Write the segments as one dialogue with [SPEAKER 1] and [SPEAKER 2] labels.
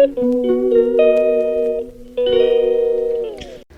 [SPEAKER 1] तो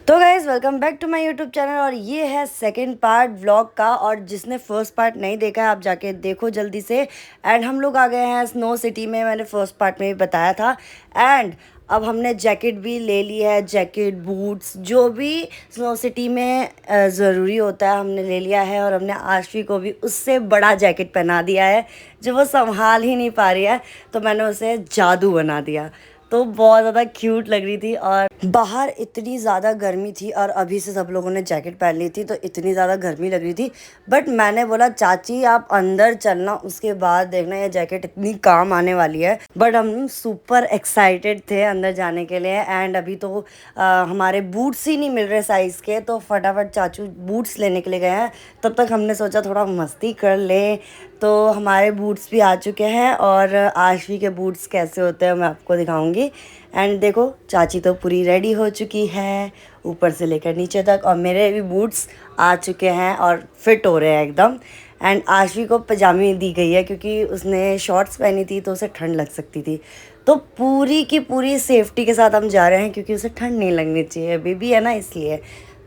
[SPEAKER 1] guys welcome back to my YouTube channel और ये है सेकंड पार्ट व्लॉग का। और जिसने फर्स्ट पार्ट नहीं देखा है आप जाके देखो जल्दी से। एंड हम लोग आ गए हैं स्नो सिटी में, मैंने फर्स्ट पार्ट में भी बताया था। एंड अब हमने जैकेट भी ले ली है, जैकेट बूट्स जो भी स्नो सिटी में ज़रूरी होता है हमने ले लिया है। और हमने आशवी को भी उससे बड़ा जैकेट पहना दिया है जो वो संभाल ही नहीं पा रही है, तो मैंने उसे जादू बना दिया। तो बहुत ज़्यादा क्यूट लग रही थी। और बाहर इतनी ज़्यादा गर्मी थी और अभी से सब लोगों ने जैकेट पहन ली थी तो इतनी ज़्यादा गर्मी लग रही थी। बट मैंने बोला चाची आप अंदर चलना, उसके बाद देखना ये जैकेट इतनी काम आने वाली है। बट हम सुपर एक्साइटेड थे अंदर जाने के लिए। एंड अभी तो हमारे बूट्स ही नहीं मिल रहे साइज़ के, तो फटाफट चाचू बूट्स लेने के लिए गए हैं। तब तक हमने सोचा थोड़ा मस्ती कर ले, तो हमारे बूट्स भी आ चुके हैं। और आशवी के बूट्स कैसे होते हैं मैं आपको दिखाऊंगी। एंड देखो चाची तो पूरी रेडी हो चुकी है ऊपर से लेकर नीचे तक, और मेरे भी बूट्स आ चुके हैं और फिट हो रहे हैं एकदम। एंड आशवी को पजामी दी गई है क्योंकि उसने शॉर्ट्स पहनी थी तो उसे ठंड लग सकती थी। तो पूरी की पूरी सेफ्टी के साथ हम जा रहे हैं क्योंकि उसे ठंड नहीं लगनी चाहिए, बेबी है ना इसलिए।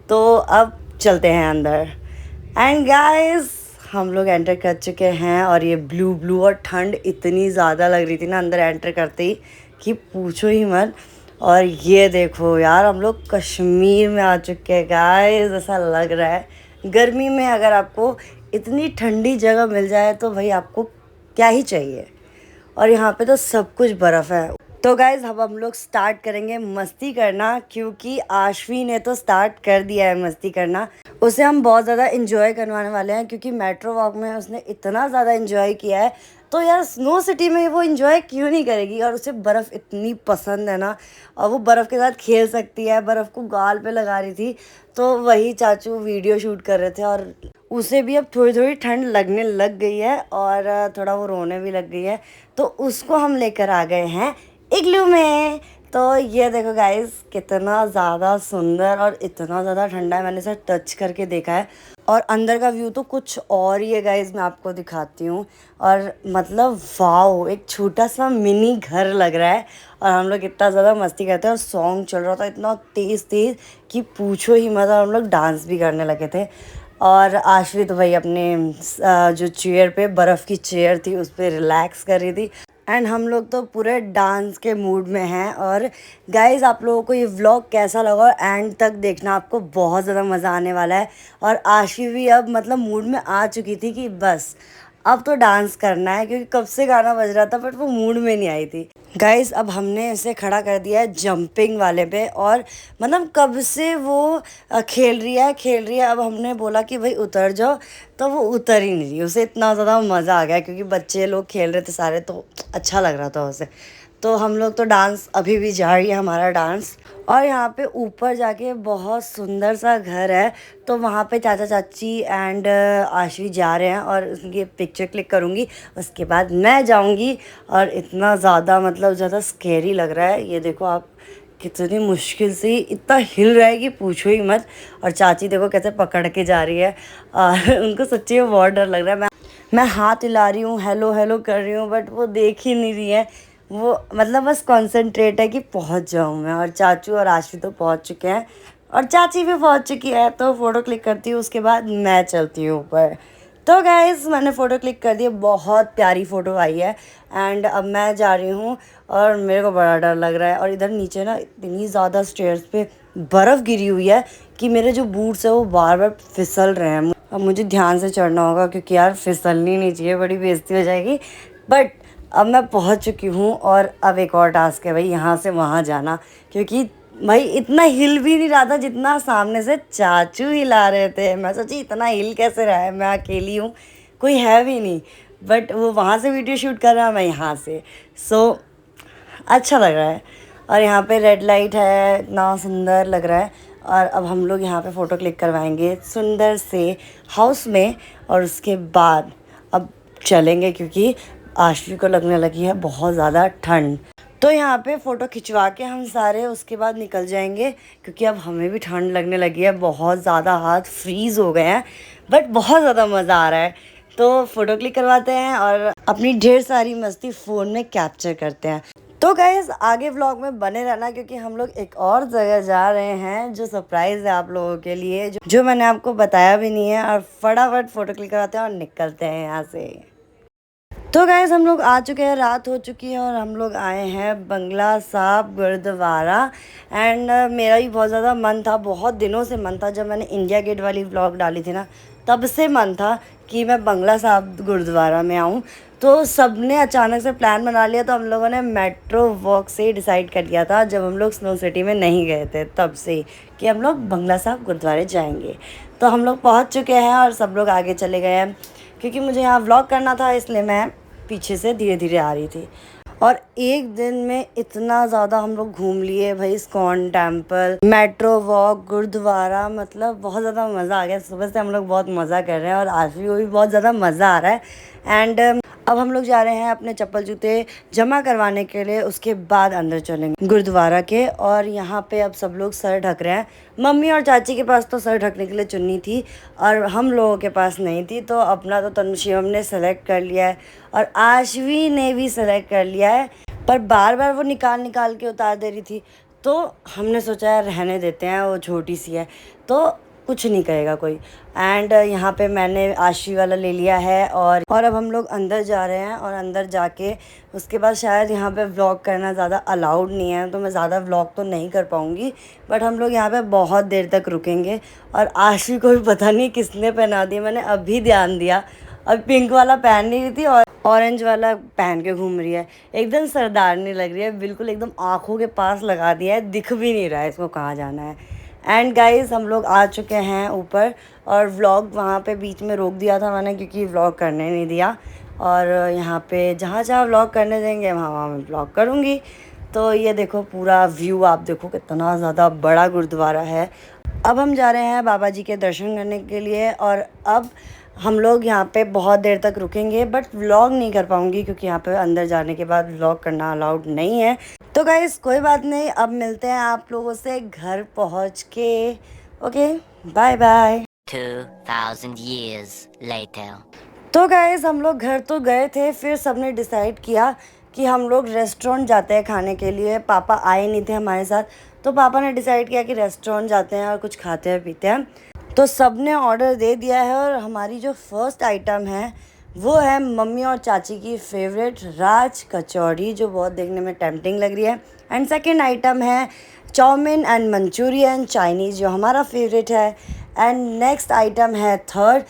[SPEAKER 1] तो अब चलते हैं अंदर। एंड गाइस हम लोग एंटर कर चुके हैं और ये ब्लू ब्लू और ठंड इतनी ज़्यादा लग रही थी ना अंदर एंटर करते ही कि पूछो ही मत। और ये देखो यार हम लोग कश्मीर में आ चुके हैं गाइस, ऐसा लग रहा है। गर्मी में अगर आपको इतनी ठंडी जगह मिल जाए तो भाई आपको क्या ही चाहिए। और यहाँ पे तो सब कुछ बर्फ़ है। तो गाइज़ अब हम लोग स्टार्ट करेंगे मस्ती करना, क्योंकि आशवी ने तो स्टार्ट कर दिया है मस्ती करना। उसे हम बहुत ज़्यादा इन्जॉय करवाने वाले हैं क्योंकि मेट्रो वॉक में उसने इतना ज़्यादा इन्जॉय किया है, तो यार स्नो सिटी में वो इन्जॉय क्यों नहीं करेगी। और उसे बर्फ़ इतनी पसंद है ना, और वो बर्फ़ के साथ खेल सकती है, बर्फ़ को गाल पे लगा रही थी। तो वही चाचू वीडियो शूट कर रहे थे और उसे भी अब थोड़ी थोड़ी ठंड लगने लग गई है और थोड़ा वो रोने भी लग गई है। तो उसको हम लेकर आ गए हैं इग्लू में। तो ये देखो गाइस कितना ज़्यादा सुंदर और इतना ज़्यादा ठंडा है, मैंने इसे टच करके देखा है। और अंदर का व्यू तो कुछ और ही है गाइस, मैं आपको दिखाती हूँ। और मतलब वाओ, एक छोटा सा मिनी घर लग रहा है। और हम लोग इतना ज़्यादा मस्ती करते हैं और सॉन्ग चल रहा था इतना तेज़ तेज़ कि पूछो ही मत। हम लोग डांस भी करने लगे थे। और आशवी तो भाई अपने जो चेयर पे, बर्फ़ की चेयर थी उस पर रिलैक्स कर रही थी। एंड हम लोग तो पूरे डांस के मूड में हैं। और गाइज़ आप लोगों को ये व्लॉग कैसा लगा एंड तक देखना, आपको बहुत ज़्यादा मज़ा आने वाला है। और आशी भी अब मतलब मूड में आ चुकी थी कि बस अब तो डांस करना है, क्योंकि कब से गाना बज रहा था बट वो मूड में नहीं आई थी। गाइज़ अब हमने इसे खड़ा कर दिया है जंपिंग वाले पे, और मतलब कब से वो खेल रही है। अब हमने बोला कि भाई उतर जाओ, तो वो उतर ही नहीं रही। उसे इतना ज़्यादा मज़ा आ गया क्योंकि बच्चे लोग खेल रहे थे सारे, तो अच्छा लग रहा था उसे। तो हम लोग तो डांस अभी भी जारी है हमारा डांस। और यहाँ पे ऊपर जाके बहुत सुंदर सा घर है, तो वहाँ पे चाचा चाची एंड आशवी जा रहे हैं और उनकी पिक्चर क्लिक करूँगी, उसके बाद मैं जाऊँगी। और इतना ज़्यादा मतलब ज़्यादा स्केरी लग रहा है, ये देखो आप कितनी मुश्किल से इतना हिल रहा है कि पूछो ही मत। और चाची देखो कैसे पकड़ के जा रही है और उनको सच्ची में बहुत डर लग रहा है। मैं हाथ हिला रही हूँ, हेलो हेलो कर रही हूँ, बट वो देख ही नहीं रही है। वो मतलब बस कंसंट्रेट है कि पहुँच जाऊँ मैं। और चाचू और आशवी तो पहुँच चुके हैं और चाची भी पहुँच चुकी है, तो फ़ोटो क्लिक करती हूँ, उसके बाद मैं चलती हूँ ऊपर। तो गाइज़ मैंने फ़ोटो क्लिक कर दी, बहुत प्यारी फ़ोटो आई है। एंड अब मैं जा रही हूँ और मेरे को बड़ा डर लग रहा है। और इधर नीचे ना इतनी ज़्यादा स्टेयर्स पे बर्फ़ गिरी हुई है कि मेरे जो बूट्स है वो बार बार फिसल रहे हैं। अब मुझे ध्यान से चढ़ना होगा क्योंकि यार फिसलनी नहीं चाहिए, बड़ी बेइज्जती हो जाएगी। बट अब मैं पहुंच चुकी हूँ और अब एक और टास्क है भाई, यहाँ से वहाँ जाना। क्योंकि भाई इतना हिल भी नहीं रहा था जितना सामने से चाचू हिला रहे थे। मैं सोची इतना हिल कैसे रहा है, मैं अकेली हूँ, कोई है भी नहीं। बट वो वहाँ से वीडियो शूट कर रहा है, मैं यहाँ से। सो अच्छा लग रहा है। और यहाँ पे रेड लाइट है, इतना सुंदर लग रहा है। और अब हम लोग यहाँ पे फ़ोटो क्लिक करवाएंगे सुंदर से हाउस में, और उसके बाद अब चलेंगे क्योंकि आशवी को लगने लगी है बहुत ज़्यादा ठंड। तो यहाँ पे फ़ोटो खिंचवा के हम सारे उसके बाद निकल जाएंगे, क्योंकि अब हमें भी ठंड लगने लगी है, बहुत ज़्यादा हाथ फ्रीज़ हो गए हैं। बट बहुत ज़्यादा मज़ा आ रहा है, तो फ़ोटो क्लिक करवाते हैं और अपनी ढेर सारी मस्ती फ़ोन में कैप्चर करते हैं। तो गाइस आगे व्लॉग में बने रहना, क्योंकि हम लोग एक और जगह जा रहे हैं जो सरप्राइज़ है आप लोगों के लिए, जो मैंने आपको बताया भी नहीं है। और फटाफट फ़ोटो क्लिक कराते हैं और निकलते हैं यहाँ से। तो गाइस हम लोग आ चुके हैं, रात हो चुकी है और हम लोग आए हैं बंगला साहिब गुरुद्वारा। एंड मेरा भी बहुत ज़्यादा मन था, बहुत दिनों से मन था। जब मैंने इंडिया गेट वाली व्लॉग डाली थी ना, तब से मन था कि मैं बंगला साहिब गुरुद्वारा में आऊँ। तो सब ने अचानक से प्लान बना लिया, तो हम लोगों ने मेट्रो वॉक से डिसाइड कर लिया था, जब हम लोग स्नो सिटी में नहीं गए थे तब से, कि हम लोग बंगला साहिब गुरुद्वारे जाएंगे। तो हम लोग पहुँच चुके हैं और सब लोग आगे चले गए हैं, क्योंकि मुझे यहाँ व्लॉग करना था, इसलिए मैं पीछे से धीरे धीरे आ रही थी। और एक दिन में इतना ज़्यादा हम लोग घूम लिए भाई, ISKCON temple, metro walk, gurdwara, मतलब बहुत ज़्यादा मज़ा आ गया। सुबह से हम लोग बहुत मज़ा कर रहे हैं और आज भी वो भी बहुत ज़्यादा मज़ा आ रहा है। एंड अब हम लोग जा रहे हैं अपने चप्पल जूते जमा करवाने के लिए, उसके बाद अंदर चलेंगे गुरुद्वारा के। और यहाँ पे अब सब लोग सर ढक रहे हैं। मम्मी और चाची के पास तो सर ढकने के लिए चुन्नी थी और हम लोगों के पास नहीं थी, तो अपना तो तनु शिवम ने सेलेक्ट कर लिया है और आशवी ने भी सेलेक्ट कर लिया है। पर बार बार वो निकाल के उतार दे रही थी, तो हमने सोचा यार रहने देते हैं, वो छोटी सी है तो कुछ नहीं कहेगा कोई। एंड यहाँ पे मैंने आशी वाला ले लिया है। और अब हम लोग अंदर जा रहे हैं और अंदर जाके उसके बाद शायद यहाँ पे व्लॉग करना ज़्यादा अलाउड नहीं है, तो मैं ज़्यादा व्लॉग तो नहीं कर पाऊँगी। बट हम लोग यहाँ पे बहुत देर तक रुकेंगे। और आशी को भी पता नहीं किसने पहना दी, मैंने अभी ध्यान दिया। अब पिंक वाला पहन नहीं रही थी और ऑरेंज वाला पहन के घूम रही है, एकदम सरदारनी लग रही है, बिल्कुल एकदम आँखों के पास लगा दिया है, दिख भी नहीं रहा है इसको कहाँ जाना है। एंड गाइस हम लोग आ चुके हैं ऊपर, और व्लॉग वहाँ पे बीच में रोक दिया था मैंने, क्योंकि व्लॉग करने नहीं दिया। और यहाँ पे जहाँ जहाँ व्लॉग करने देंगे वहाँ वहाँ मैं व्लॉग करूँगी। तो ये देखो पूरा व्यू, आप देखो कितना ज़्यादा बड़ा गुरुद्वारा है। अब हम जा रहे हैं बाबा जी के दर्शन करने के लिए। और अब हम लोग यहाँ पे बहुत देर तक रुकेंगे, बट व्लॉग नहीं कर पाऊँगी, क्योंकि यहाँ पे अंदर जाने के बाद व्लॉग करना अलाउड नहीं है। तो गाइस कोई बात नहीं, अब मिलते हैं आप लोगों से घर पहुँच के। Okay, bye bye.
[SPEAKER 2] 2000 years later.
[SPEAKER 1] तो गाइस हम लोग घर तो गए थे, फिर सबने डिसाइड किया कि हम लोग रेस्टोरेंट जाते हैं खाने के लिए। पापा आए नहीं थे हमारे साथ, तो पापा ने डिसाइड किया कि रेस्टोरेंट जाते हैं और कुछ खाते हैं पीते हैं। तो सब ने ऑर्डर दे दिया है और हमारी जो फर्स्ट आइटम है वो है मम्मी और चाची की फेवरेट राज कचौड़ी, जो बहुत देखने में टेम्पटिंग लग रही है। एंड सेकंड आइटम है चाउमीन एंड मंचूरियन चाइनीज़, जो हमारा फेवरेट है। एंड नेक्स्ट आइटम है थर्ड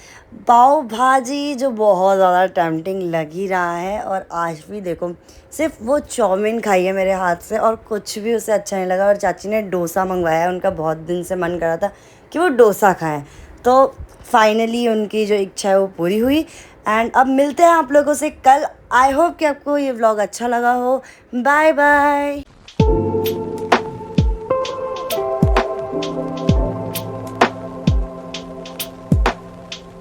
[SPEAKER 1] पाव भाजी, जो बहुत ज़्यादा टेम्पटिंग लग ही रहा है। और आज भी देखो सिर्फ वो चाउमीन खाई है मेरे हाथ से और कुछ भी उसे अच्छा नहीं लगा। और चाची ने डोसा मंगवाया है, उनका बहुत दिन से मन कर रहा था कि वो डोसा खाएं, तो फाइनली उनकी जो इच्छा है वो पूरी हुई। एंड अब मिलते हैं आप लोगों से कल। आई होप कि आपको ये व्लॉग अच्छा लगा हो। Bye bye.